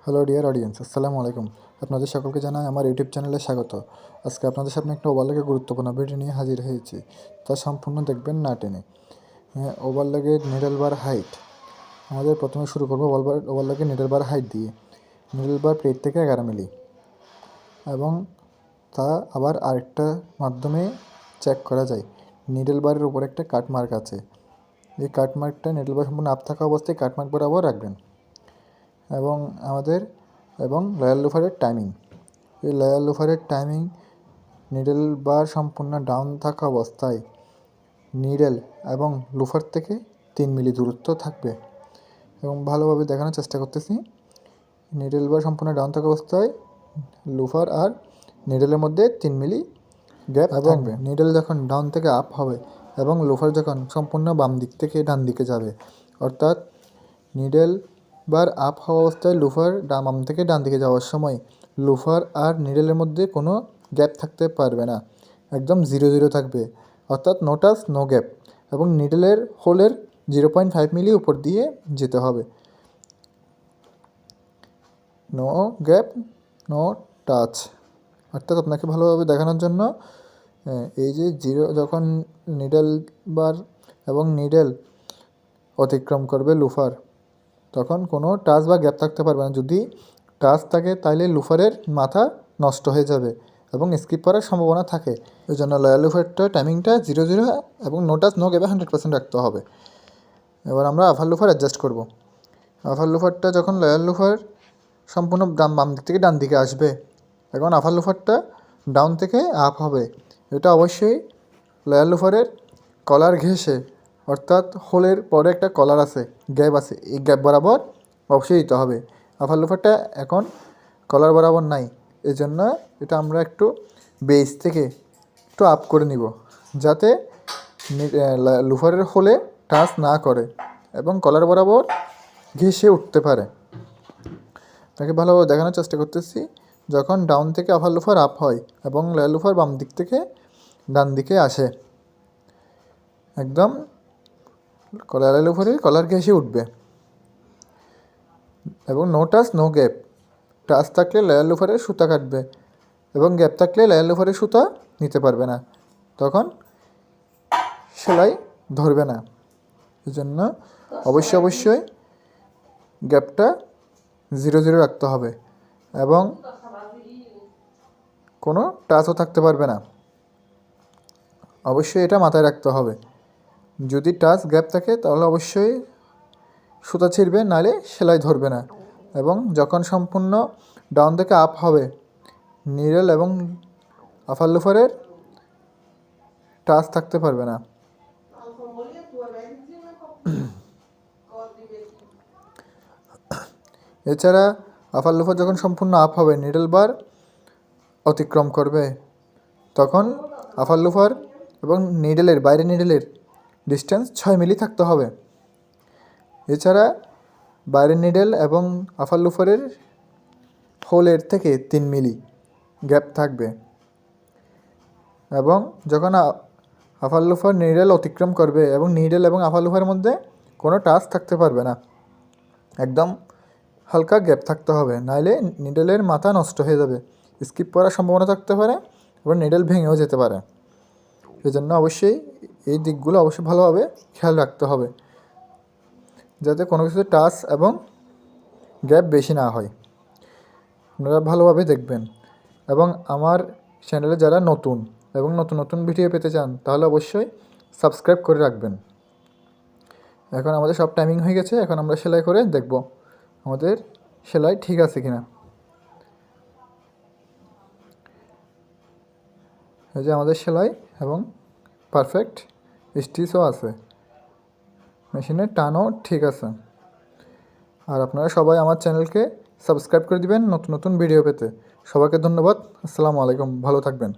Hello dear audience, আসসালামু আলাইকুম। আপনাদের সকলকে জানাই আমার ইউটিউব চ্যানেলে স্বাগত। আজকে আপনাদের সামনে একটা ওভারলেগে গুরুত্বপূর্ণ ভিডিও নিয়ে হাজির হয়েছি, তা সম্পূর্ণ দেখবেন না টেনে। ওভারলেগের নিডল বার হাইট। আমাদের প্রথমে শুরু করবো ওভারলেগের নিডল বার হাইট দিয়ে। নিডল বার প্লেট থেকে 11 মিলি, এবং তা আবার আরেকটা মাধ্যমে চেক করা যায়। নিডল বারের উপর একটা কাটমার্ক আছে, এই কাটমার্কটা নিডল বার সম্পূর্ণ আপ থাকা অবস্থায় কাটমার্ক বরাবর রাখবেন। এবং লয়াল লুফারের টাইমিং, এই লয়াল লুফারের টাইমিং নিডল বার সম্পূর্ণ ডাউন থাকা অবস্থায় নিডল এবং লুফার থেকে 3 মিলি দূরত্ব থাকবে। এবং ভালোভাবে দেখানোর চেষ্টা করতেছি। নিডল বার সম্পূর্ণ ডাউন থাকা অবস্থায় লুফার আর নিডলের মধ্যে 3 মিলি গ্যাপ থাকবে। নিডল যখন ডাউন থেকে আপ হবে এবং লুফার যখন সম্পূর্ণ বাম দিক থেকে ডান দিকে যাবে, অর্থাৎ নিডল বার আপ হওয়া অবস্থায় লুফার বাম থেকে ডান দিকে যাওয়ার সময় লুফার আর নিডলের মধ্যে কোনো গ্যাপ থাকতে পারবে না, একদম 0 থাকবে, অর্থাৎ নো টাচ নো গ্যাপ। এবং নিডলের হোলের 0.5 মিলি উপর দিয়ে যেতে হবে। নো গ্যাপ নো টাচ, অর্থাৎ আপনাকে ভালোভাবে দেখানোর জন্য এই যে 0 যখন নিডল বার এবং নিডল অতিক্রম করবে লুফার, তখন কোনো টাচ বা গ্যাপ থাকতে পারবে না। যদি টাচ থাকে তাহলে লুফারের মাথা নষ্ট হয়ে যাবে এবং স্কিপ করার সম্ভাবনা থাকে। ওই জন্য লয়াল লুফারটা টাইমিংটা 0 এবং নো টাচ নো গ্যাপে 100% রাখতে হবে। এবার আমরা আফার লুফার অ্যাডজাস্ট করব। আফার লুফারটা যখন লয়াল লুফার সম্পূর্ণ বাম দিক থেকে ডান দিকে আসবে, এখন আফার লুফারটা ডাউন থেকে আপ হবে। এটা অবশ্যই লয়াল লুফারের কলার ঘেঁষে, অর্থাৎ হোলের পরে একটা কলার আছে, গ্যাপ আছে, এই গ্যাপ বরাবর অবশ্যই দিতে হবে। আফার লুফারটা এখন কলার বরাবর নাই, এই জন্য এটা আমরা একটু বেস থেকে একটু আপ করে নিব, যাতে লুফারের হোলে টাচ না করে এবং কলার বরাবর ঘেঁষে উঠতে পারে। তাকে ভালোভাবে দেখানোর চেষ্টা করতেছি। যখন ডাউন থেকে আফার লুফার আপ হয় এবং লয়াল লুফার বাম দিক থেকে ডান দিকে আসে, একদম লয়াল লুফারের কলার ঘেঁষে উঠবে। এবং no touch no gap, touch থাকলে লয়াল লুফারের সুতা কাটবে এবং গ্যাপ থাকলে লয়াল লুফারের সুতা নিতে পারবে না, তখন সেলাই ধরবে না। এই জন্য অবশ্যই গ্যাপটা 0 রাখতে হবে এবং কোনো টাচও থাকতে পারবে না। অবশ্যই এটা মাথায় রাখতে হবে। যদি টাচ গ্যাপ থাকে তাহলে অবশ্যই সুতা ছিঁড়বে, নাহলে সেলাই ধরবে না। এবং যখন সম্পূর্ণ ডাউন থেকে আপ হবে, নিডল এবং আফার লুফারের টাচ থাকতে পারবে না। এছাড়া আফার লুফার যখন সম্পূর্ণ আপ হবে, নিডল বার অতিক্রম করবে, তখন আফার লুফার এবং নিডলের বাইরে নিডলের ডিস্টেন্স 6 মিলি থাকতে হবে। এছাড়া বাইরের নিডল এবং আফার লুফারের হোলের থেকে 3 মিলি গ্যাপ থাকবে। এবং যখন আফার লুফার নিডল অতিক্রম করবে এবং নিডল এবং আফার লুফারের মধ্যে কোনো টাচ থাকতে পারবে না, একদম হালকা গ্যাপ থাকতে হবে, নাইলে নিডলের মাথা নষ্ট হয়ে যাবে, স্কিপ করার সম্ভাবনা থাকতে পারে এবং নিডল ভেঙেও যেতে পারে। এই জন্য অবশ্যই এই দিকগুলো অবশ্যই ভালোভাবে খেয়াল রাখতে হবে, যাতে কোনো কিছুতে টাচ এবং গ্যাপ বেশি না হয়। আপনারা ভালোভাবে দেখবেন। এবং আমার চ্যানেলে যারা নতুন এবং নতুন ভিডিও পেতে চান, তাহলে অবশ্যই সাবস্ক্রাইব করে রাখবেন। এখন আমাদের সব টাইমিং হয়ে গেছে, এখন আমরা সেলাই করে দেখব আমাদের সেলাই ঠিক আছে কিনা। এই যে আমাদের সেলাই এবং পারফেক্ট স্টিচও আছে, মেশিনের টানও ঠিক আছে। আর আপনারা সবাই আমার চ্যানেলকে সাবস্ক্রাইব করে দিবেন নতুন ভিডিও পেতে। সবাইকে ধন্যবাদ। আসসালামু আলাইকুম, ভালো থাকবেন।